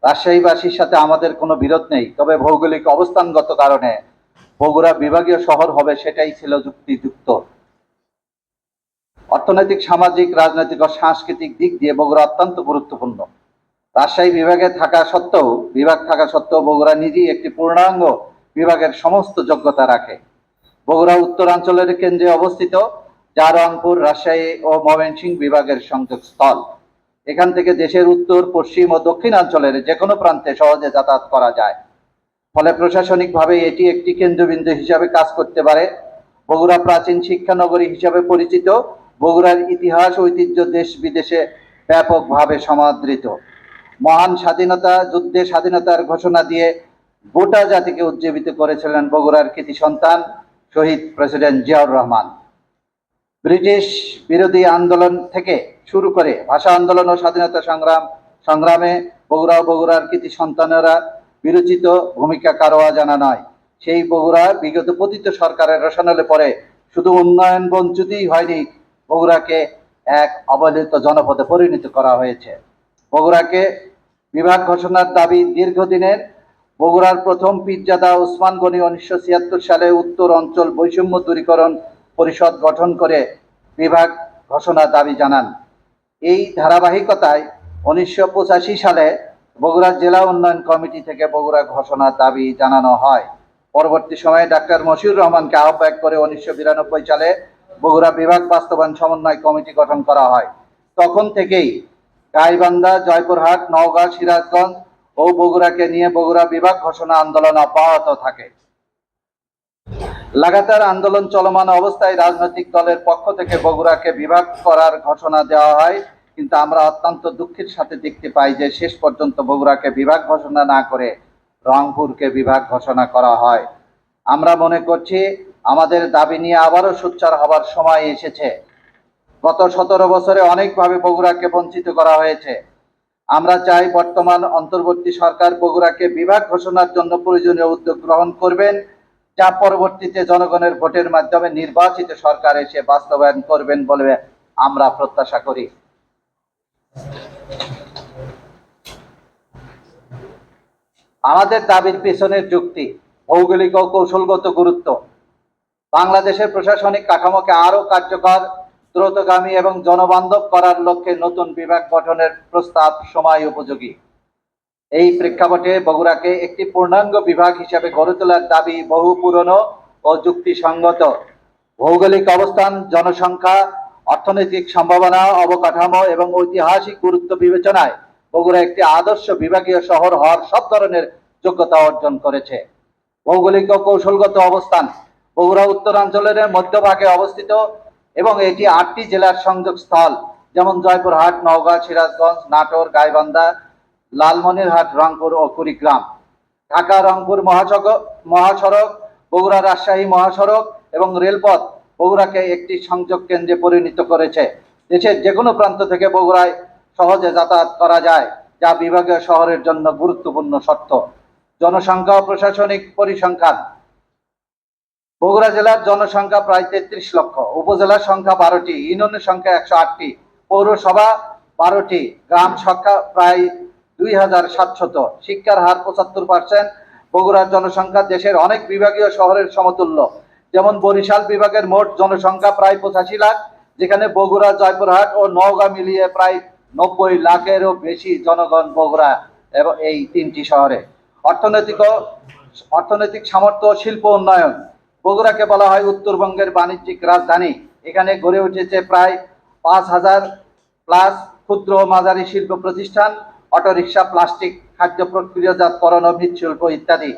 রাজশাহীবাসীর সাথে আমাদের কোনো বিরোধ নেই, তবে ভৌগোলিক অবস্থানগত কারণে বগুড়া বিভাগীয় শহর হবে সেটাই ছিল যুক্তিযুক্ত। অর্থনৈতিক, সামাজিক, রাজনৈতিক ও সাংস্কৃতিক দিক দিয়ে বগুড়া অত্যন্ত গুরুত্বপূর্ণ। রাজশাহী বিভাগ থাকা সত্ত্বেও বগুড়া নিজেই একটি পূর্ণাঙ্গ বিভাগের সমস্ত যোগ্যতা রাখে। বগুড়া উত্তরাঞ্চলের কেন্দ্রে অবস্থিত, যা রংপুর, রাজশাহী ও ময়মনসিংহ বিভাগের সংযোগস্থল। এখান থেকে দেশের উত্তর, পশ্চিম ও দক্ষিণাঞ্চলের যে কোনো প্রান্তে সহজে যাতায়াত করা যায়। ফলে প্রশাসনিকভাবে এটি একটি কেন্দ্রবিন্দু হিসাবে কাজ করতে পারে। বগুড়া প্রাচীন শিক্ষানগরী হিসাবে পরিচিত। বগুড়ার ইতিহাস, ঐতিহ্য দেশ বিদেশে ব্যাপকভাবে সমাদৃত। মহান স্বাধীনতা যুদ্ধে স্বাধীনতার ঘোষণা দিয়ে গোটা জাতিকে উজ্জীবিত করেছিলেন বগুড়ার কৃতি সন্তান শহীদ প্রেসিডেন্ট জিয়াউর রহমান। ব্রিটিশ বিরোধী আন্দোলন থেকে শুরু করে ভাষা আন্দোলন ও স্বাধীনতা সংগ্রামে বগুড়া ও বগুড়ার কৃতি সন্তানেরা বিরচিত ভূমিকা কারো অজানা নয়। সেই বগুড়া বিগত পতিত সরকারের রসানলে পরে শুধু উন্নয়ন বঞ্চিতই হয়নি, বগুড়াকে এক অবহেলিত জনপদে পরিণত করা হয়েছে। বগুড়াকে বিভাগ ঘোষণার দাবি দীর্ঘদিনের। বগুড়ার প্রথম পীরজাদা ওসমান গনি 1976 সালে উত্তর অঞ্চল বৈষম্য দূরীকরণ পরিষদ গঠন করে বিভাগ ঘোষণার দাবি জানান। এই ধারাবাহিকতায় 1985 সালে বগুড়া জেলা উন্নয়ন কমিটি থেকে বগুড়া ঘোষণার দাবি জানানো হয়। পরবর্তী সময়ে ডাক্তার মশিউর রহমানকে আহ্বায়ক করে 1992 সালে বগুড়া বিভাগ বাস্তবায়ন সমন্বয় কমিটি গঠন করা হয়। তখন থেকেই গাইবান্ধা, জয়পুরহাট, নওগাঁ, সিরাজগঞ্জ ও বগুড়াকে নিয়ে বগুড়া বিভাগ ঘোষণা আন্দোলন অব্যাহত থাকে। লাগাতার আন্দোলন চলমান অবস্থায় রাজনৈতিক দলের পক্ষ থেকে বগুড়াকে বিভাগ করার ঘোষণা দেওয়া হয়, কিন্তু আমরা অত্যন্ত দুঃখের সাথে দেখতে পাই যে শেষ পর্যন্ত বগুড়াকে বিভাগ ঘোষণা না করে রংপুরকে বিভাগ ঘোষণা করা হয়। আমরা মনে করছি আমাদের দাবি নিয়ে আবারও সোচ্চার হবার সময় এসেছে। গত 17 বছরে অনেকভাবে বগুড়াকে বঞ্চিত করা হয়েছে। আমরা চাই বর্তমান অন্তর্বর্তী সরকার বগুড়াকে বিভাগ ঘোষণার জন্য প্রয়োজনীয় উদ্যোগ গ্রহণ করবেন, যা পরবর্তীতে জনগণের ভোটের মাধ্যমে নির্বাচিত সরকার এসে বাস্তবায়ন করবেন বলে আমরা প্রত্যাশা করি। আমাদের দাবির পেছনের যুক্তি, ভৌগোলিক ও কৌশলগত গুরুত্ব। বাংলাদেশের প্রশাসনিক কাঠামোকে আরো কার্যকর, দ্রুতগামী এবং জনবান্ধব করার লক্ষ্যে নতুন বিভাগ গঠনের প্রস্তাব সময় উপযোগী। এই প্রেক্ষাপটে বগুড়াকে একটি পূর্ণাঙ্গ বিভাগ হিসেবে গড়ে তোলার দাবি বহু পুরনো ও যুক্তিসঙ্গত। ভৌগোলিক অবস্থান, জনসংখ্যা, অর্থনৈতিক সম্ভাবনা, অবকাঠামো এবং ঐতিহাসিক গুরুত্ব বিবেচনায় বগুড়া একটি আদর্শ বিভাগীয় শহর হওয়ার সব ধরনের যোগ্যতা অর্জন করেছে। ভৌগোলিক ও কৌশলগত অবস্থান, বগুড়া উত্তরাঞ্চলের মধ্যভাগে অবস্থিত এবং এটি 8টি জেলার সংযোগস্থল, যেমন জয়পুরহাট, নওগাঁ, সিরাজগঞ্জ, নাটোর, গাইবান্ধা, লালমনিরহাট, রংপুর ও কুড়িগ্রাম। ঢাকা রংপুর মহাসড়ক, বগুড়া রাজশাহী মহাসড়ক এবং রেলপথ বগুড়াকে একটি সংযোগ কেন্দ্রে পরিণত করেছে। দেশের যে কোনো প্রান্ত থেকে বগুড়ায় সহজে যাতায়াত করা যায়, যা বিভাগীয় শহরের জন্য গুরুত্বপূর্ণ শর্ত। জনসংখ্যা ও প্রশাসনিক পরিসংখ্যান, বগুড়া জেলার জনসংখ্যা প্রায় 33 লক্ষ, উপজেলার সংখ্যা 12টি, ইউনিয়নের সংখ্যা 108টি, পৌরসভা 12টি, গ্রাম সংখ্যা প্রায় 2700। শিক্ষার হার 75%। বগুড়ার জনসংখ্যা দেশের অনেক বিভাগীয় শহরের সমতুল্য। যেমন বরিশাল বিভাগের মোট জনসংখ্যা প্রায় 85 লাখ, যেখানে বগুড়া, জয়পুরহাট ও নওগাঁ মিলিয়ে প্রায় 90 লাখেরও বেশি জনগণ বগুড়া এবং এই 3টি শহরে। অর্থনৈতিক সামর্থ্য ও শিল্প উন্নয়ন, বগুড়াকে বলা হয় উত্তরবঙ্গের বাণিজ্যিক রাজধানী। এখানে গড়ে উঠেছে প্রায় 5000 প্লাস ক্ষুদ্র ও মাঝারি শিল্প প্রতিষ্ঠান, অটোরিকশা, প্লাস্টিক, খাদ্য প্রক্রিয়াজাতকরণ ও মৃৎশিল্প ইত্যাদি।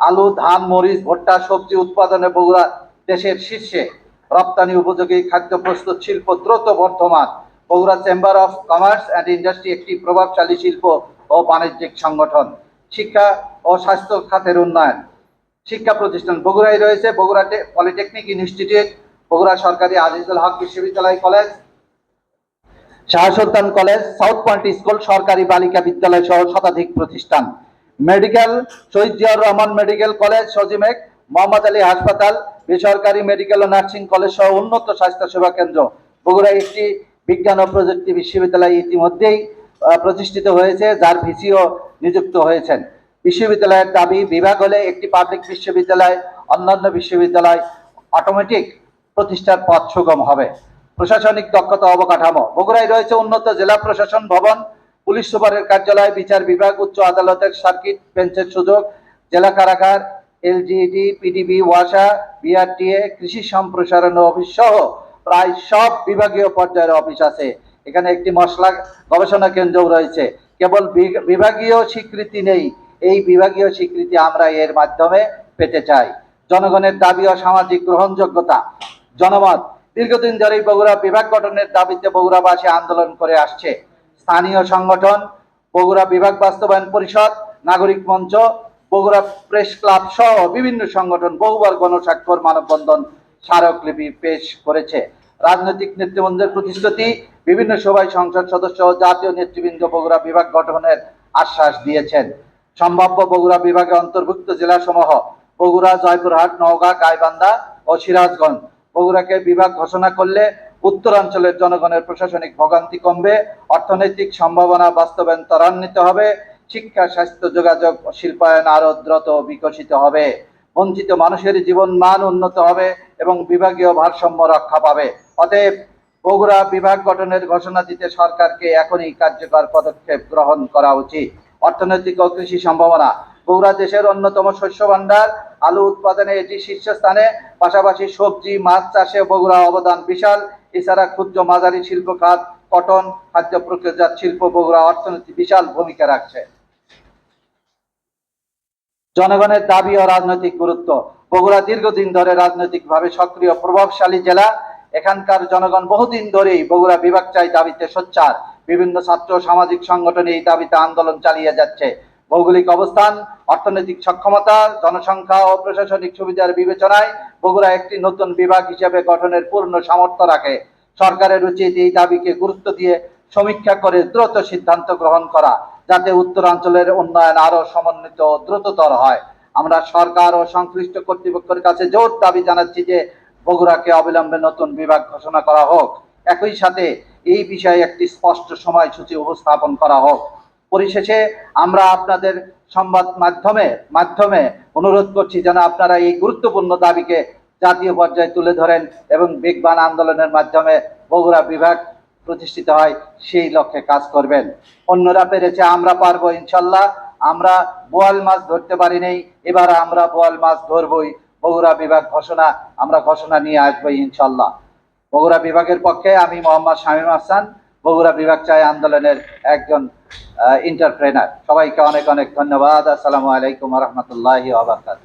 আলু, ধান, মরিচ, ভুট্টা, সবজি উৎপাদনে বগুড়া দেশের শীর্ষে। রপ্তানি উপযোগী খাদ্য প্রস্তুত শিল্প দ্রুত Bardhaman. Bogura chamber of commerce and industry একটি প্রভাবশালী শিল্প ও বাণিজ্যিক সংগঠন। শিক্ষা ও স্বাস্থ্য খাতের উন্নয়ন, শিক্ষা প্রতিষ্ঠান, বগুড়ায় রয়েছে বগুড়া পলিটেকনিক ইনস্টিটিউট, বগুড়া সরকারি আজিজুল হক বিশ্ববিদ্যালয় কলেজ, শাহ সুলতান কলেজ, সাউথ পয়েন্ট স্কুল, সরকারি বালিকা বিদ্যালয় সহ শতাধিক প্রতিষ্ঠান। মেডিকেল, শহীদ জিয়াউর রহমান মেডিকেল কলেজ, সজিমেক, মোহাম্মদ আলী হাসপাতাল, বেসরকারি মেডিকেল ও নার্সিং কলেজ সহ উন্নত স্বাস্থ্য সেবা কেন্দ্র। বগুড়ায় একটি বিজ্ঞান ও প্রযুক্তি বিশ্ববিদ্যালয় ইতিমধ্যেই প্রতিষ্ঠিত হয়েছে, যার ভিসি ও নিযুক্ত হয়েছেন। বিশ্ববিদ্যালয়ের দাবি, বিভাগ হলে একটি পাবলিক বিশ্ববিদ্যালয় অন্যান্য বিশ্ববিদ্যালয় অটোমেটিক প্রতিষ্ঠার পথ সুগম হবে। প্রশাসনিক দক্ষতা অবকাঠামো, বগুড়ায় রয়েছে উন্নত জেলা প্রশাসন ভবন, পুলিশ সুপারের কার্যালয়, বিচার বিভাগ, উচ্চ আদালতের সার্কিট বেঞ্চের সুযোগ, জেলা কারাগার, এলজিইডি, পিডিবি, ওয়াসা, বিআরটিএ, কৃষি সম্প্রসারণ অফিস সহ প্রায় সব বিভাগীয় পর্যায়ের অফিস আছে। এখানে একটি মশলা গবেষণা কেন্দ্রও রয়েছে। কেবল বিভাগীয় স্বীকৃতি নেই, এই বিভাগীয় স্বীকৃতি আমরা এর মাধ্যমে পেতে চাই। জনগণের দাবি ও সামাজিক গ্রহণযোগ্যতা, জনমত, দীর্ঘদিন ধরে বগুড়া বিভাগ গঠনের দাবিতে বগুড়াবাসী আন্দোলন করে আসছে। স্থানীয় সংগঠন, বগুড়া বিভাগ বাস্তবায়ন পরিষদ, নাগরিক মঞ্চ, বগুড়া প্রেস ক্লাব সহ বিভিন্ন সংগঠন বহুবার গণস্বাক্ষর, মানববন্ধন, স্মারকলিপি পেশ করেছে। রাজনৈতিক নেতৃবৃন্দের প্রতিশ্রুতি, বিভিন্ন সভায় সংসদ সদস্য ও জাতীয় নেতৃবৃন্দ বগুড়া বিভাগ গঠনের আশ্বাস দিয়েছেন। সম্ভাব্য বগুড়া বিভাগে অন্তর্ভুক্ত জেলাসমূহ বগুড়া, জয়পুরহাট, নওগাঁ, গাইবান্ধা ও সিরাজগঞ্জ। বগুড়াকে বিভাগ ঘোষণা করলে উত্তরাঞ্চলের জনগণের প্রশাসনিক ভোগান্তি কমবে, অর্থনৈতিক সম্ভাবনা বাস্তবায়ন ত্বরান্বিত হবে, শিক্ষা, স্বাস্থ্য, যোগাযোগ ও শিল্পায়ন আরো দ্রুত বিকশিত হবে, বঞ্চিত মানুষের জীবন মান উন্নত হবে এবং বিভাগীয় ভারসাম্য রক্ষা পাবে। অতএব বগুড়া বিভাগ গঠনের ঘোষণা দিতে সরকারকে এখনই কার্যকর পদক্ষেপ গ্রহণ করা উচিত। অর্থনৈতিক ও কৃষি সম্ভাবনা, বগুড়া দেশের অন্যতম শস্য ভান্ডার, আলু উৎপাদনে এটি শীর্ষস্থানে, পাশাপাশি সবজি, মাছ চাষে বগুড়া অবদান বিশাল। এছাড়া ক্ষুদ্র মাঝারি শিল্প খাত, কটন, খাদ্য প্রক্রিয়াজাত শিল্প বগুড়া অর্থনীতি বিশাল ভূমিকা রাখছে। জনগণের দাবি ও রাজনৈতিক গুরুত্ব, বগুড়া দীর্ঘদিন ধরে রাজনৈতিকভাবে সক্রিয় প্রভাবশালী জেলা। এখানকার জনগণ বহুদিন ধরেই বগুড়া বিভাগ চাই দাবিতে সোচ্চার। বিভিন্ন ছাত্র সামাজিক সংগঠন এই দাবিতে আন্দোলন চালিয়ে যাচ্ছে। ভৌগোলিক অবস্থান, অর্থনৈতিক সক্ষমতা, জনসংখ্যা ও প্রশাসনিক সুবিধার বিবেচনায় বগুড়া একটি নতুন বিভাগ হিসেবে গঠনের পূর্ণ সামর্থ্য রাখে। সরকারের উচিত এই দাবিকে গুরুত্ব দিয়ে সমীক্ষা করে দ্রুত সিদ্ধান্ত গ্রহণ করা, যাতে উত্তরাঞ্চলের উন্নয়ন আরো সমন্বিত ও দ্রুততর হয়। আমরা সরকার ও সংশ্লিষ্ট কর্তৃপক্ষের কাছে জোর দাবি জানাচ্ছি যে বগুড়াকে অবিলম্বে নতুন বিভাগ ঘোষণা করা হোক। একই সাথে এই বিষয়ে একটি স্পষ্ট সময়সূচি উপস্থাপন করা হোক। পরিশেষে আমরা আপনাদের সংবাদ মাধ্যমে অনুরোধ করছি যেন আপনারা এই গুরুত্বপূর্ণ দাবিকে জাতীয় পর্যায়ে তুলে ধরেন এবং বেগবান আন্দোলনের মাধ্যমে বগুড়া বিভাগ প্রতিষ্ঠিত হয় সেই লক্ষ্যে কাজ করবেন। অন্যরা পেরেছে, আমরা পারবো ইনশাল্লাহ। আমরা বোয়াল মাছ ধরতে পারি নাই, এবার আমরা বোয়াল মাছ ধরবই। বগুড়া বিভাগ আমরা ঘোষণা নিয়ে আসবো ইনশাল্লাহ। বগুড়া বিভাগের পক্ষে আমি মোহাম্মদ শামীম আহসান, বগুড়া বিভাগ চাই আন্দোলনের একজন এন্টারপ্রেনার। সবাইকে অনেক অনেক ধন্যবাদ। আসসালামু আলাইকুম ওয়া রাহমাতুল্লাহি ওয়া বারাকাতুহু।